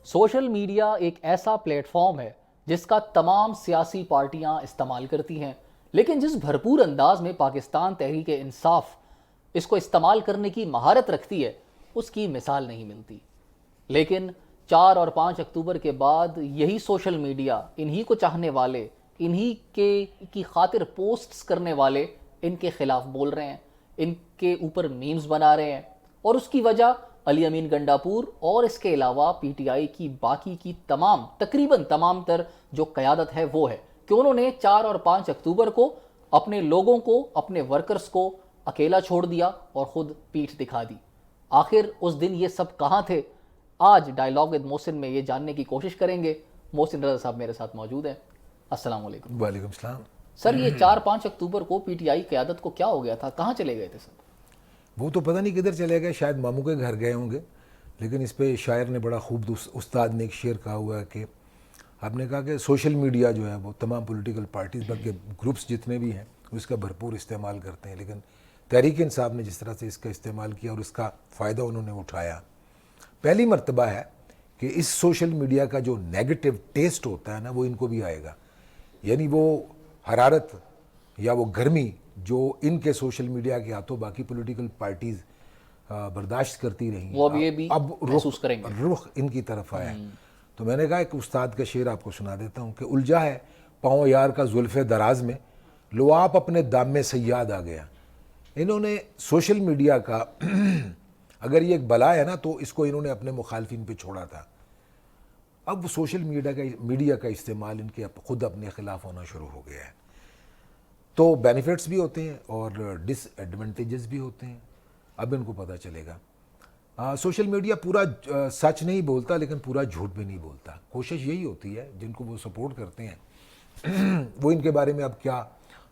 Social media ایک ایسا plate form ہے جس کا تمام سیاسی پارٹیاں استعمال کرتی ہیں، لیکن جس بھرپور انداز میں پاکستان تحریک انصاف اس کو استعمال کرنے کی مہارت رکھتی ہے اس کی مثال نہیں ملتی۔ لیکن 4 اور 5 اکتوبر کے بعد یہی سوشل میڈیا، انہی کو چاہنے والے، انہی کی خاطر پوسٹس کرنے والے ان کے خلاف بول رہے ہیں، ان کے اوپر میمز بنا رہے ہیں، اور اس کی وجہ علی امین گنڈاپور اور اس کے علاوہ پی ٹی آئی کی باقی کی تقریباً تمام تر جو قیادت ہے وہ ہے کہ انہوں نے 4 اور 5 اکتوبر کو اپنے لوگوں کو، اپنے ورکرز کو اکیلا چھوڑ دیا اور خود پیٹھ دکھا دی۔ آخر اس دن یہ سب کہاں تھے؟ آج ڈائیلاگ ود محسن میں یہ جاننے کی کوشش کریں گے۔ محسن رضا صاحب میرے ساتھ موجود ہیں۔ السلام علیکم۔ وعلیکم السلام۔ سر، یہ 4-5 اکتوبر کو پی ٹی آئی قیادت کو کیا ہو گیا تھا؟ کہاں چلے گئے تھے سر؟ وہ تو پتہ نہیں کدھر چلے گئے، شاید ماموں کے گھر گئے ہوں گے، لیکن اس پہ شاعر نے بڑا خوب، استاد نے ایک شعر کہا ہوا ہے کہ آپ نے کہا کہ سوشل میڈیا جو ہے وہ تمام پولیٹیکل پارٹیز بلکہ گروپس جتنے بھی ہیں اس کا بھرپور استعمال کرتے ہیں، لیکن تحریک انصاف نے جس طرح سے اس کا استعمال کیا اور اس کا فائدہ انہوں نے اٹھایا، پہلی مرتبہ ہے کہ اس سوشل میڈیا کا جو نیگیٹو ٹیسٹ ہوتا ہے نا وہ ان کو بھی آئے گا، یعنی وہ حرارت یا وہ گرمی جو ان کے سوشل میڈیا کے ہاتھوں باقی پولیٹیکل پارٹیز برداشت کرتی رہیں، وہ بھی اب محسوس کریں گے، رخ ان کی طرف آیا ہے۔ تو میں نے کہا ایک استاد کا شعر آپ کو سنا دیتا ہوں کہ الجھا ہے پاؤں یار کا زلف دراز میں، لو آپ اپنے دام میں صیاد آ گیا۔ انہوں نے سوشل میڈیا کا اگر یہ ایک بلا ہے نا تو اس کو انہوں نے اپنے مخالفین پہ چھوڑا تھا، اب سوشل میڈیا کا استعمال ان کے خود اپنے خلاف ہونا شروع ہو گیا ہے۔ تو بینیفٹس بھی ہوتے ہیں اور ڈس ایڈوانٹیجز بھی ہوتے ہیں، اب ان کو پتہ چلے گا۔ سوشل میڈیا پورا سچ نہیں بولتا لیکن پورا جھوٹ بھی نہیں بولتا، کوشش یہی ہوتی ہے جن کو وہ سپورٹ کرتے ہیں وہ ان کے بارے میں اب کیا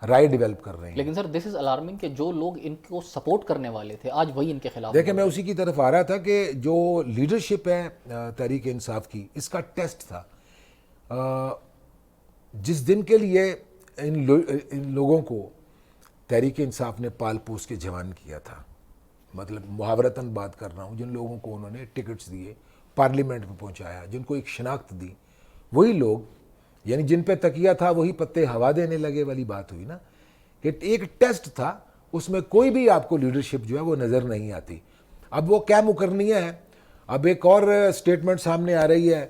رائے ڈیولپ کر رہے ہیں۔ لیکن سر دس از الارمنگ کہ جو لوگ ان کو سپورٹ کرنے والے تھے آج وہی ان کے خلاف۔ دیکھیں میں اسی کی طرف آ رہا تھا کہ جو لیڈرشپ ہے تحریک انصاف کی، اس کا ٹیسٹ تھا جس دن کے لیے ان لوگوں کو تحریک انصاف نے پال پوس کے جوان کیا تھا، مطلب محاورتاً بات کر رہا ہوں، جن لوگوں کو انہوں نے ٹکٹس دیے، پارلیمنٹ میں پہنچایا، جن کو ایک شناخت دی، وہی لوگ یعنی جن پہ تکیہ تھا وہی پتے ہوا دینے لگے والی بات ہوئی نا، کہ ایک ٹیسٹ تھا، اس میں کوئی بھی آپ کو لیڈرشپ جو ہے وہ نظر نہیں آتی۔ اب وہ کیا مقرریاں ہیں، اب ایک اور سٹیٹمنٹ سامنے آ رہی ہے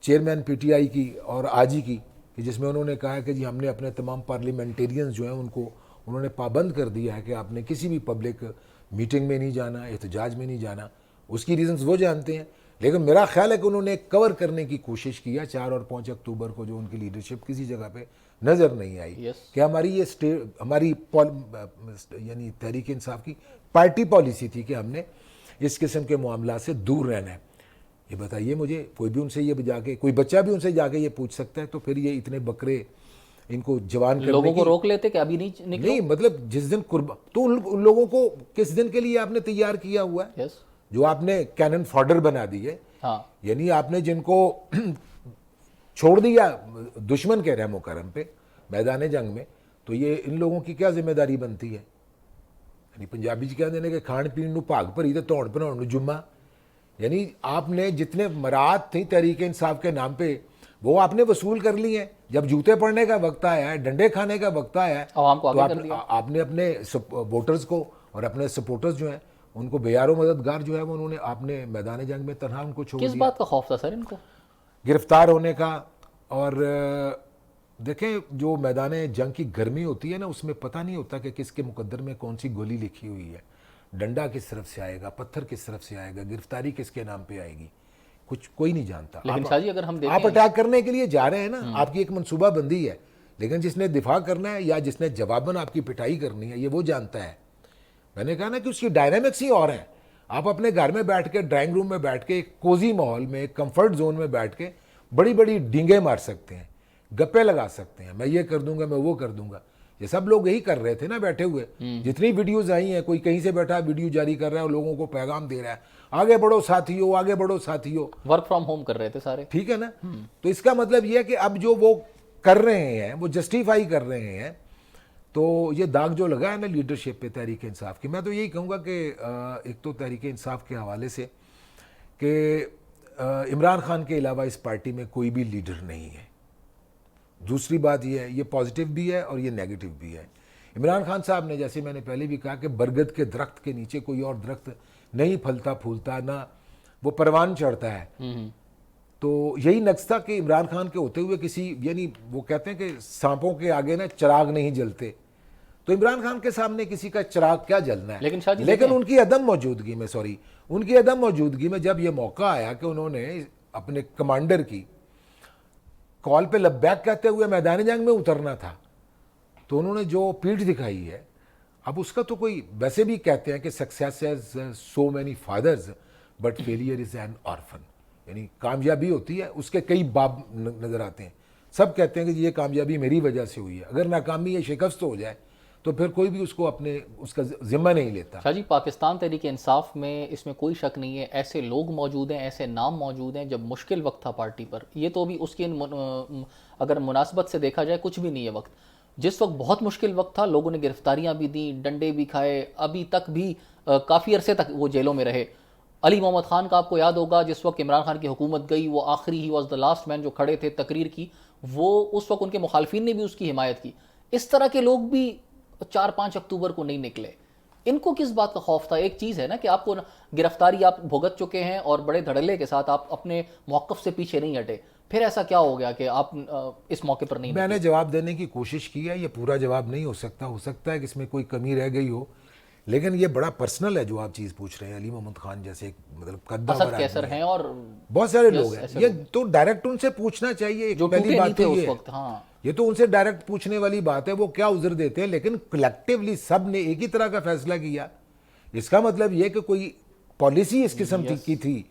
چیئرمین پی ٹی آئی کی اور آج ہی کی، کہ جس میں انہوں نے کہا کہ جی ہم نے اپنے تمام پارلیمنٹیرینز جو ہیں ان کو انہوں نے پابند کر دیا ہے کہ آپ نے کسی بھی پبلک میٹنگ میں نہیں جانا، احتجاج میں نہیں جانا، اس کی ریزنز وہ جانتے ہیں، لیکن میرا خیال ہے کہ انہوں نے کور کرنے کی کوشش کیا 4 اور 5 اکتوبر کو جو ان کی لیڈرشپ کسی جگہ پہ نظر نہیں آئی کہ ہماری ہماری یعنی تحریک انصاف کی پارٹی پالیسی تھی کہ ہم نے اس قسم کے معاملات سے دور رہنا ہے۔ یہ بتائیے مجھے، کوئی بھی ان سے یہ جا کے، کوئی بچہ بھی ان سے جا کے یہ پوچھ سکتا ہے، تو پھر یہ اتنے بکرے ان کو جوان کرنے لوگوں کو روک لیتے کہ ابھی نہیں، مطلب جس دن تو ان لوگوں کو کس دن کے لیے آپ نے تیار کیا ہوا ہے، جو آپ نے کینن فاڈر بنا دیے، یعنی آپ نے جن کو چھوڑ دیا دشمن کے رحم و کرم پہ میدان جنگ میں، تو یہ ان لوگوں کی کیا ذمہ داری بنتی ہے؟ یعنی پنجابی جی کہتے ہیں کہ کھان پین نو بھاگ بھری تے توڑ بناؤ نو جمعہ، یعنی آپ نے جتنے مراد تھیں تحریک انصاف کے نام پہ وہ آپ نے وصول کر لی ہیں۔ جب جوتے پڑنے کا وقت آیا ہے، ڈنڈے کھانے کا وقت آیا ہے، تو آپ نے اپنے ووٹرز کو اور اپنے سپورٹرز جو ہیں ان کو بیار و مددگار جو ہے وہ انہوں نے آپ نے میدان جنگ میں تنہا ان کو چھوڑ دیا۔ کس بات کا خوف تھا سر ان کو؟ گرفتار ہونے کا، اور دیکھیں جو میدان جنگ کی گرمی ہوتی ہے نا اس میں پتہ نہیں ہوتا کہ کس کے مقدر میں کون سی گولی لکھی ہوئی ہے، ڈنڈا کس طرف سے آئے گا، پتھر کس طرف سے آئے گا، گرفتاری کس کے نام پہ آئے گی، کوئی نہیں جانتا۔ لیکن شاہ جی اگر ہم آپ اٹیک کرنے کے لیے جا رہے ہیں نا، آپ کی ایک منصوبہ بندی ہے، لیکن جس نے دفاع کرنا ہے یا جس نے جواباً آپ کی پٹائی کرنی ہے یہ وہ جانتا ہے۔ میں نے کہا نا کہ اس کی ڈائنامکس ہی اور ہیں۔ آپ اپنے گھر میں بیٹھ کے، ڈرائنگ روم میں بیٹھ کے، ایک کوزی ماحول میں، ایک کمفرٹ زون میں بیٹھ کے بڑی بڑی ڈینگیں مار سکتے ہیں، گپے لگا سکتے ہیں، میں یہ کر دوں گا، میں وہ کر دوں گا۔ یہ سب لوگ یہی کر رہے تھے نا بیٹھے ہوئے، جتنی ویڈیوز آئی ہیں، کوئی کہیں سے بیٹھا ویڈیو جاری کر رہا ہے اور لوگوں کو پیغام دے رہا ہے آگے بڑھو ساتھیو، آگے بڑھو ساتھیو، ورک فرام ہوم کر رہے تھے سارے، ٹھیک ہے نا۔ تو اس کا مطلب یہ ہے کہ اب جو وہ کر رہے ہیں وہ جسٹیفائی کر رہے ہیں تو یہ داغ جو لگا ہے نا لیڈرشپ پہ تحریک انصاف کی، میں تو یہی کہوں گا کہ ایک تو تحریک انصاف کے حوالے سے کہ عمران خان کے علاوہ اس پارٹی میں کوئی بھی لیڈر نہیں ہے. دوسری بات یہ ہے، یہ پازیٹیو بھی ہے اور یہ نیگیٹو بھی ہے. عمران خان صاحب نے، جیسے میں نے پہلے بھی کہا کہ برگد کے درخت کے نیچے کوئی اور درخت نہیں پھلتا پھولتا، نہ وہ پروان چڑھتا ہے. تو یہی نقص تھا کہ عمران خان کے ہوتے ہوئے کسی، یعنی وہ کہتے ہیں کہ سانپوں کے آگے نا چراغ نہیں جلتے، تو عمران خان کے سامنے کسی کا چراغ کیا جلنا ہے. لیکن ان کی عدم موجودگی میں، ان کی عدم موجودگی میں جب یہ موقع آیا کہ انہوں نے اپنے کمانڈر کی کال پہ لبیک کہتے ہوئے میدان جنگ میں اترنا تھا، تو انہوں نے جو پیٹھ دکھائی ہے، اب اس کا تو کوئی، ویسے بھی کہتے ہیں کہ success has so many fathers but failure is an orphan, یعنی کامیابی ہوتی ہے اس کے کئی باپ نظر آتے ہیں. سب کہتے ہیں کہ یہ کامیابی میری وجہ سے ہوئی ہے. اگر ناکامی یا شکست ہو جائے تو پھر کوئی بھی اس کو اس کا ذمہ نہیں لیتا. شاہ جی، پاکستان تحریک انصاف میں اس میں کوئی شک نہیں ہے، ایسے لوگ موجود ہیں، ایسے نام موجود ہیں. جب مشکل وقت تھا پارٹی پر، یہ تو بھی اس کی اگر مناسبت سے دیکھا جائے کچھ بھی نہیں ہے وقت. جس وقت بہت مشکل وقت تھا، لوگوں نے گرفتاریاں بھی دیں، ڈنڈے بھی کھائے، ابھی تک بھی کافی عرصے تک وہ جیلوں میں رہے. علی محمد خان کا آپ کو یاد ہوگا، جس وقت عمران خان کی حکومت گئی، وہ آخری he was the last main جو کھڑے تھے تقریر کی، وہ اس وقت ان کے مخالفین نے بھی اس کی حمایت کی. اس طرح کے لوگ بھی 4-5 اکتوبر کو نہیں نکلے. ان کو کس بات کا خوف تھا؟ ایک چیز ہے نا کہ آپ کو گرفتاری آپ بھگت چکے ہیں اور بڑے دھڑلے کے ساتھ آپ اپنے موقف سے پیچھے نہیں ہٹے، پھر ایسا کیا ہو گیا کہ آپ اس موقع پر نہیں میں نے جواب دینے کی کوشش کی ہے، یہ پورا جواب نہیں ہو سکتا ہے کہ اس میں کوئی کمی رہ گئی ہو، لیکن یہ بڑا پرسنل ہے جو آپ چیز پوچھ رہے ہیں. علی محمد خان جیسے ایک مطلب اسد کیسر ہیں اور بہت سارے لوگ ہیں، یہ تو ڈائریکٹ ان سے پوچھنا چاہیے. جو پہلی بات تو اس وقت، ہاں یہ تو ان سے ڈائریکٹ پوچھنے والی بات ہے، وہ کیا عذر دیتے ہیں. لیکن کلیکٹیولی سب نے ایک ہی طرح کا فیصلہ کیا. اس کا مطلب یہ کہ کوئی پالیسی اس قسم کی تھی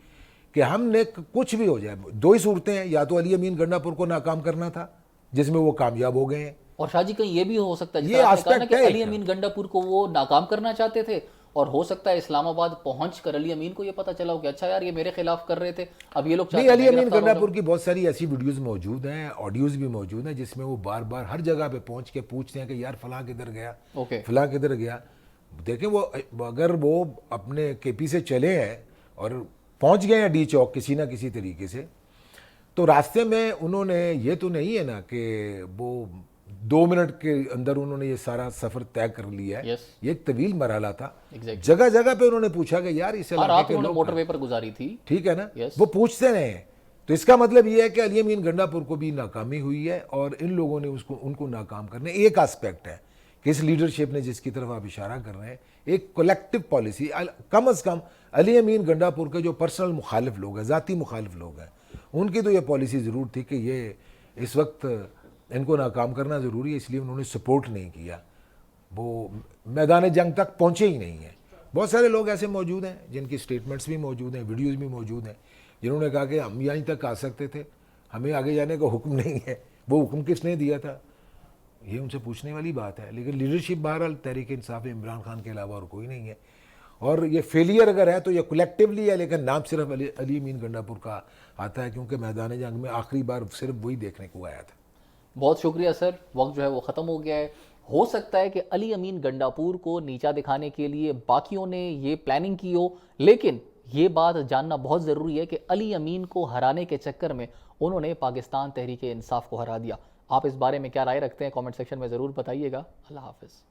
کہ ہم نے کچھ بھی ہو جائے، دو ہی صورتیں ہیں، یا تو علی امین گنڈا پور کو ناکام کرنا تھا جس میں وہ کامیاب ہو گئے ہیں، اور شاہ جی کہیں یہ بھی ہو سکتا ہے یہ آسپیکٹ کہ ہے علی امین گنڈا پور کو وہ ناکام کرنا چاہتے تھے، اور ہو سکتا ہے اسلام آباد پہنچ کر علی امین کو یہ پتہ چلا ہو کہ اچھا یار یہ میرے خلاف کر رہے تھے، اب یہ لوگ چاہتے ہیں. نہیں، علی امین گنڈا پور کی بہت ساری ایسی ویڈیوز موجود ہیں، آڈیوز بھی موجود ہیں، جس میں وہ بار بار ہر جگہ پہ پہنچ کے پوچھتے ہیں کہ یار فلاں کدھر گیا، فلاں کدھر گیا. دیکھیں وہ اگر وہ اپنے کے پی سے چلے ہیں اور پہنچ گئے ہیں ڈی چوک کسی نہ کسی طریقے سے، تو راستے میں انہوں نے یہ تو نہیں ہے نا کہ وہ 2 منٹ کے اندر انہوں نے یہ سارا سفر طے کر لیا ہے. یہ ایک طویل مرحلہ تھا. جگہ جگہ پہ انہوں نے پوچھا کہ یار اس علاقے کے لوگ، موٹر وے پر گزاری تھی، ٹھیک ہے نا، وہ پوچھتے رہے ہیں. تو اس کا مطلب یہ ہے کہ علی امین گنڈا پور کو بھی ناکامی ہوئی ہے، اور ان لوگوں نے ان کو ناکام کرنے. ایک آسپیکٹ ہے کہ اس لیڈرشپ نے جس کی طرف آپ اشارہ کر رہے ہیں، ایک کولیکٹیو پالیسی، کم از کم علی امین گنڈا پور کے جو پرسنل مخالف لوگ ہیں، ذاتی مخالف لوگ ہیں، ان کی تو یہ پالیسی ضرور تھی کہ یہ اس وقت ان کو ناکام کرنا ضروری ہے، اس لیے انہوں نے سپورٹ نہیں کیا، وہ میدان جنگ تک پہنچے ہی نہیں ہیں. بہت سارے لوگ ایسے موجود ہیں جن کی سٹیٹمنٹس بھی موجود ہیں، ویڈیوز بھی موجود ہیں، جنہوں نے کہا کہ ہم یہیں تک آ سکتے تھے، ہمیں آگے جانے کا حکم نہیں ہے. وہ حکم کس نے دیا تھا، یہ ان سے پوچھنے والی بات ہے. لیکن لیڈرشپ بہرحال تحریک انصاف عمران خان کے علاوہ اور کوئی نہیں ہے، اور یہ فیلئر اگر ہے تو یہ کولیکٹیولی ہے، لیکن نام صرف علی امین گنڈا پور کا آتا ہے کیونکہ میدان جنگ میں آخری بار صرف وہی دیکھنے کو آیا تھا. بہت شکریہ سر، وقت جو ہے وہ ختم ہو گیا ہے. ہو سکتا ہے کہ علی امین گنڈا پور کو نیچا دکھانے کے لیے باقیوں نے یہ پلاننگ کی ہو، لیکن یہ بات جاننا بہت ضروری ہے کہ علی امین کو ہرانے کے چکر میں انہوں نے پاکستان تحریک انصاف کو ہرا دیا. آپ اس بارے میں کیا رائے رکھتے ہیں؟ کامنٹ سیکشن میں ضرور بتائیے گا. اللہ حافظ.